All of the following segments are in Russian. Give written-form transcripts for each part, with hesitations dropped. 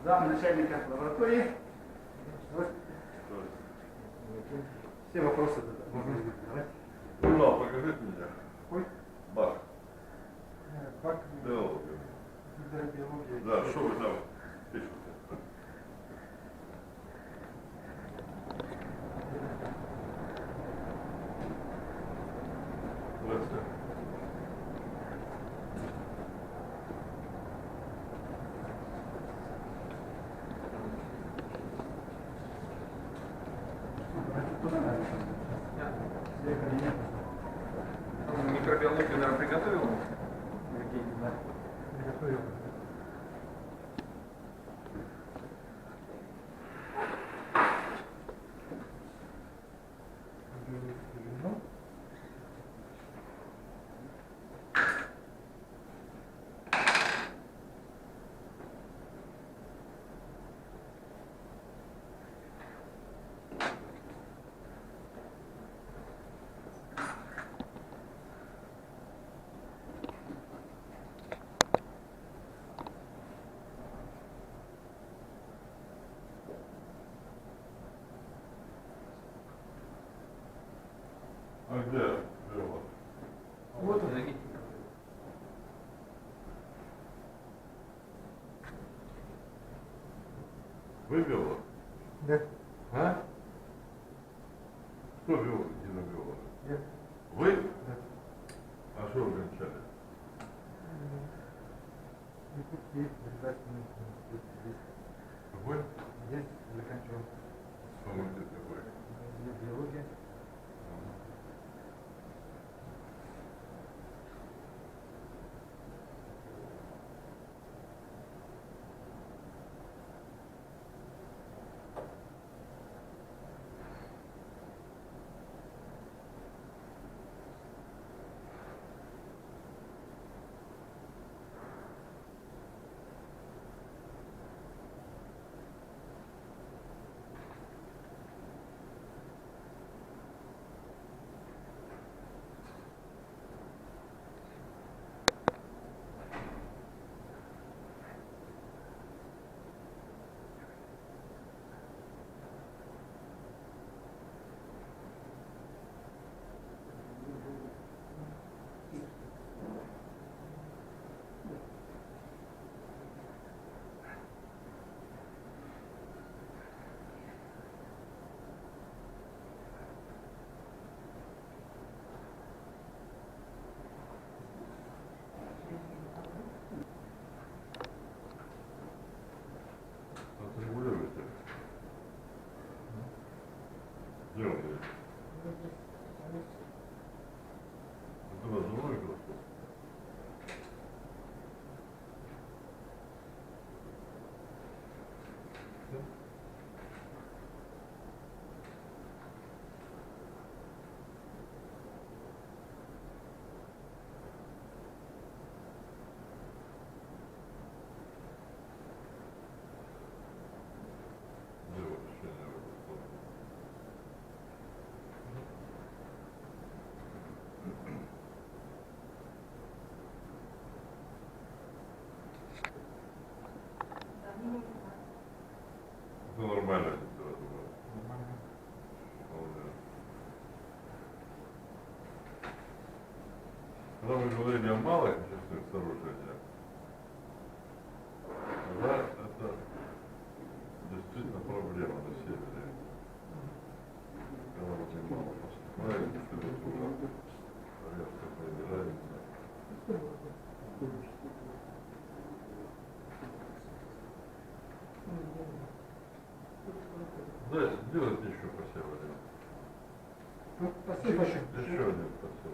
Зам начальника лаборатории. Все вопросы можно задавать. Журнал покажите мне. Какой? Бак. Бак. Биология. Биология. Да, что вы там пишете? Здравствуйте. Микробиологию, наверное, приготовил? Да, приготовил. А где биолог? Вот он. Вы биолог? Да. А? Кто биолог, кинобиолог? Я. Вы? Да. А что вы кончали? Есть обязательно. Какой? Есть заканчивал. Факультет какой? Биология. Отрегулируйте. Где он есть? Это у вас живой микроскоп? Где его решение микроскопа? Это нормальная температура. Нормально. Вполне. Когда мы говорили о малых частных сооружениях, да, это действительно проблема на севере. Когда очень мало поступает, температура резко понижается. Да, сделайте еще посев один. Ну, спасибо. Еще один посев.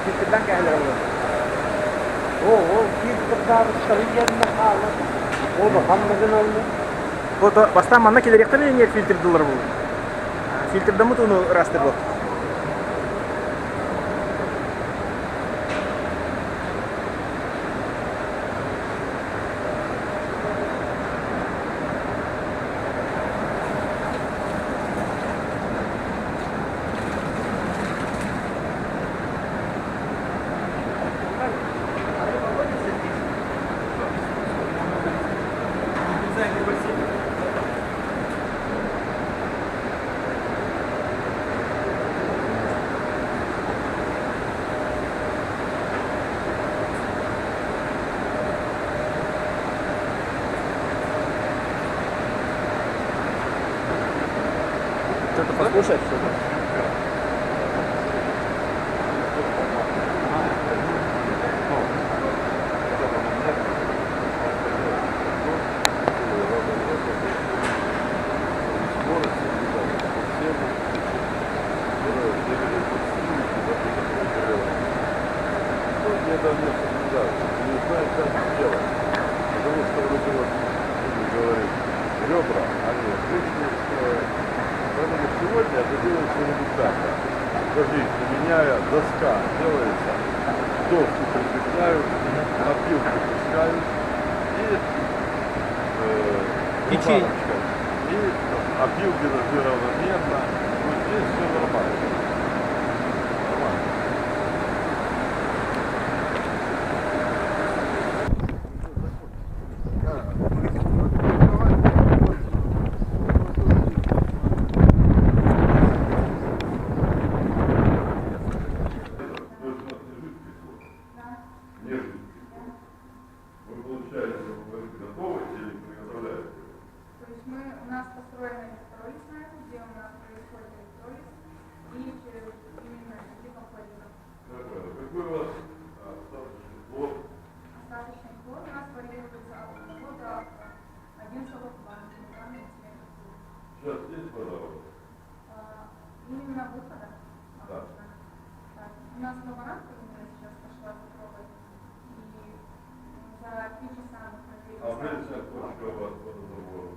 Filtreden geldiler onu. O filtreden sarıyanına kaldı. O da hamdeden oldu. Вот бастан манна келеректен эңер фильтрдылар бул. Фильтрда мут уну растырдык. Что-то послушать, что-то. Я даже не знаю, не знаю, как делать. Потому что вроде вот, говорит, ребра, они отличные строят. Поэтому сегодня это делается элементарно. Скажите, меняя доска делается, доску прикрепляют, опилку пускают и Течение. и опилки должны равномерно. Вот здесь все нормально. Нормально. Вы, получается, готовы или приготовляете? То есть у нас построен электролиз на это, где у нас происходит электролиз, и через именно типа полива. Какой у вас остаточный плод? Остаточный плод у нас варьируется от 1 до 1,2 кг на цвета. Сейчас есть водород? Именно выхода. Да. Так, у нас лаборантка у меня сейчас пошла попробовать, и за 3 часа мы проверили. А ближайшая точка у вас водозабора?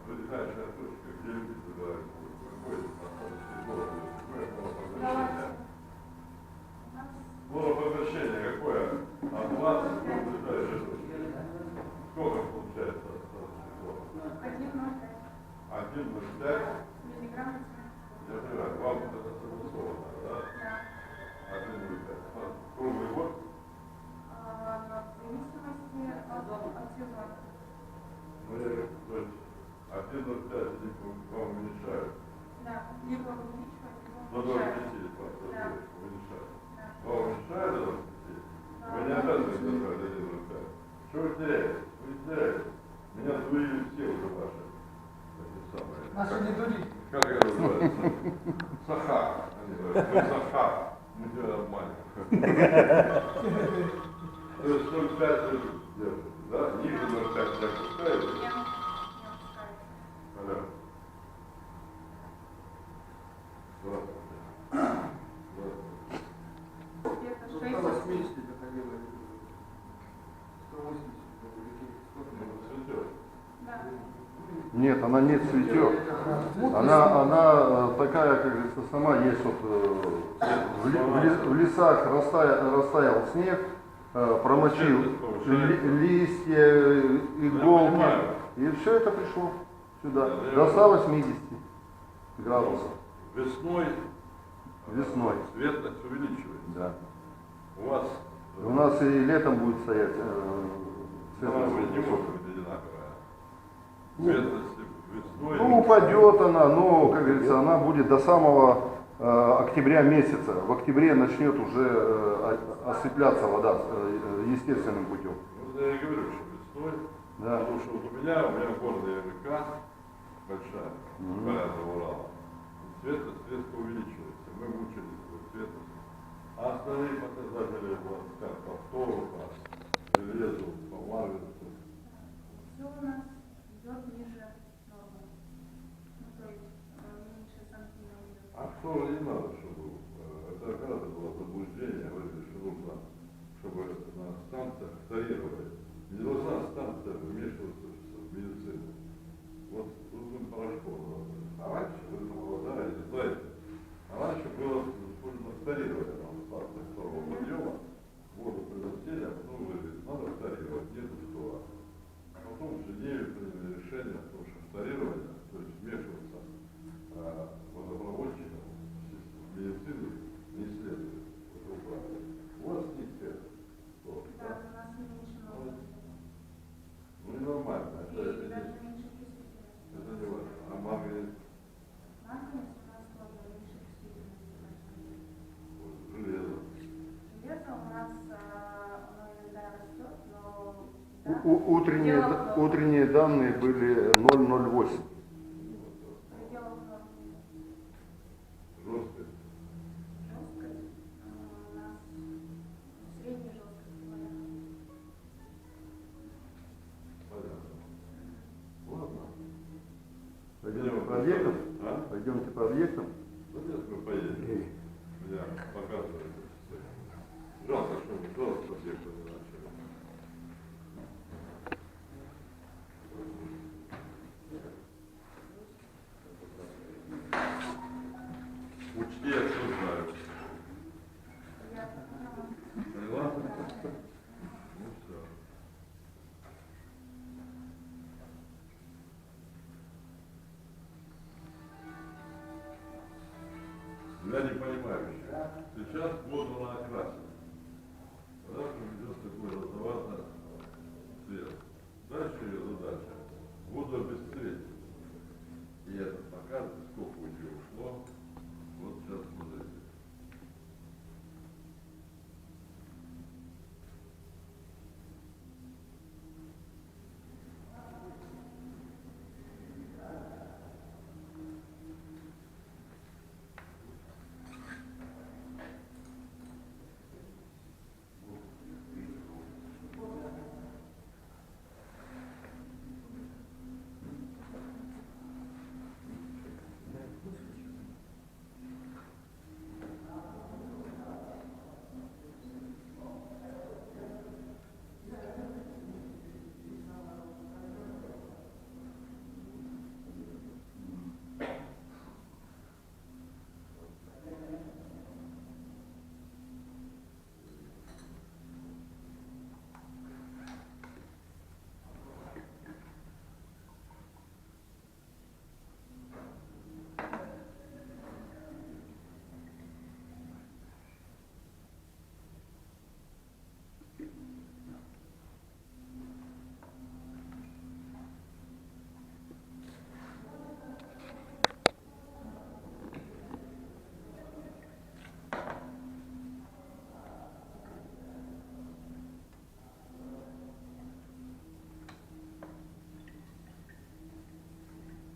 Ближайшая точка, где люди собираются? Какой остаточный плод? Какое плодопоглощение? Плодопоглощение какое? От 20 до ближайшей точки. Сколько получается остаточный плод? 1,05 миллиграмм на цвет. Я понимаю, вам это согласовано, да? Да. 1,05. Круглый год? В зависимости от сезона. Ну, я говорю, то есть 1,05 вам уменьшают. Да, либо увеличивать, До либо 25 уменьшать. вас Да. уменьшают. Да. Вам уменьшают до 25? Вы не обязаны держать 1,05. Что вы теряете? Вы не теряете. Меня сдурили все уже ваши. Эти самые. Нас не дури. Как это называется? Саха. Они говорят, мы Саха. Мы тебя обманем. То есть 0,5 вы держите, да? Ниже 0,5 не опускаете? Не опускается. Понятно. Где-то 6 доходило. 180. Цветет. Да. Нет, она не цветет. Она такая, как говорится, сама есть вот в лесах растаял снег, промочил листья, иголки, и все это пришло сюда. До 180 градусов Весной цветность увеличивается. Да. У вас У нас и летом будет стоять она не цветность. может быть одинаковая. Цветность весной. Ну, упадет она, но, как говорится, она будет до самого октября месяца. В октябре начнет уже осветляться вода естественным путем. Ну, я и говорю, что весной, Да. потому что вот у меня горная река большая, Полярного Урала. Цветность резко увеличивается. Мы мучились этой цветностью. А остальные показатели вот как повтору, по лесу, по Марвинсу. Все у нас идет ниже нормы. старирования, то есть вмешиваться водопроводчикам в медицину не следует. Это правда. У вас нет цвета. Да, у нас меньше налогов. Ну и нормально. И Это даже меньше чувствительности. не важно. А магний Магний у нас тоже меньше чувствительности. железо. Железо у нас оно иногда растет, но Утренние данные были 0,08. в пределах нормы. Жесткость. Жесткость у нас средняя жесткость говорят. Понятно. Ладно. Пойдемте по объектам? А? Пойдемте по объектам. Ну, сейчас мы поедем. Я показываю. Жалко, что объекты не начали. Учти, я все знаю. Я Поняла? Ну все. Я не понимаю еще. Сейчас воду она окрасит. Дальше идет такой розоватый цвет. Дальше ее задача. Воду обесцветить. И это показывает, сколько у нее ушло. Вот сейчас смотрите.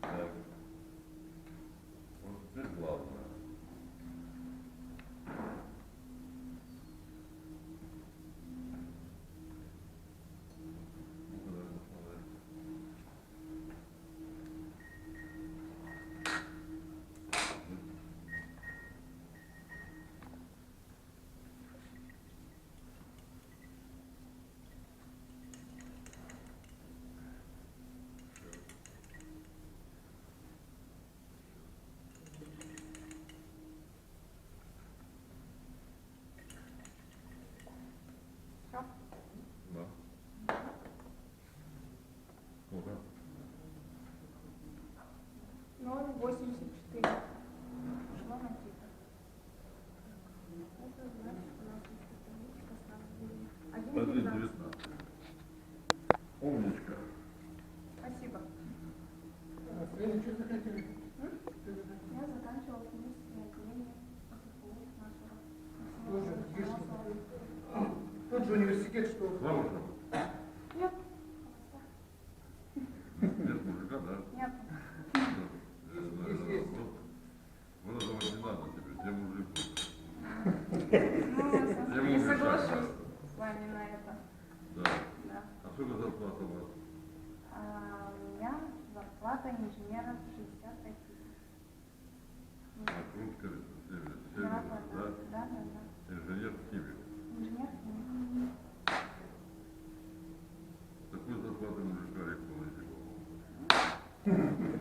Так. Вот теперь главное. Да. Сколько? 0,84. Шло на типа. Это значит, у нас есть табличка сразу. 1,19. 1,19. Умничка. Спасибо. Вы что захотели? Я заканчивала химическое отделение ПФУ нашего. Тоже Максима есть. Философа. Тот же университет, что... Замужем? Нет. Нет мужика, да? Нет. Есть. Вот этого не надо тебе, где мужик? Ну, не соглашусь с вами на это. Да. Да. А сколько зарплата у вас? У меня зарплата инженера 65 тысяч. Накрутка, Да, да? да. Инженер-химик. Инженер. Такую зарплату мужика легко найти.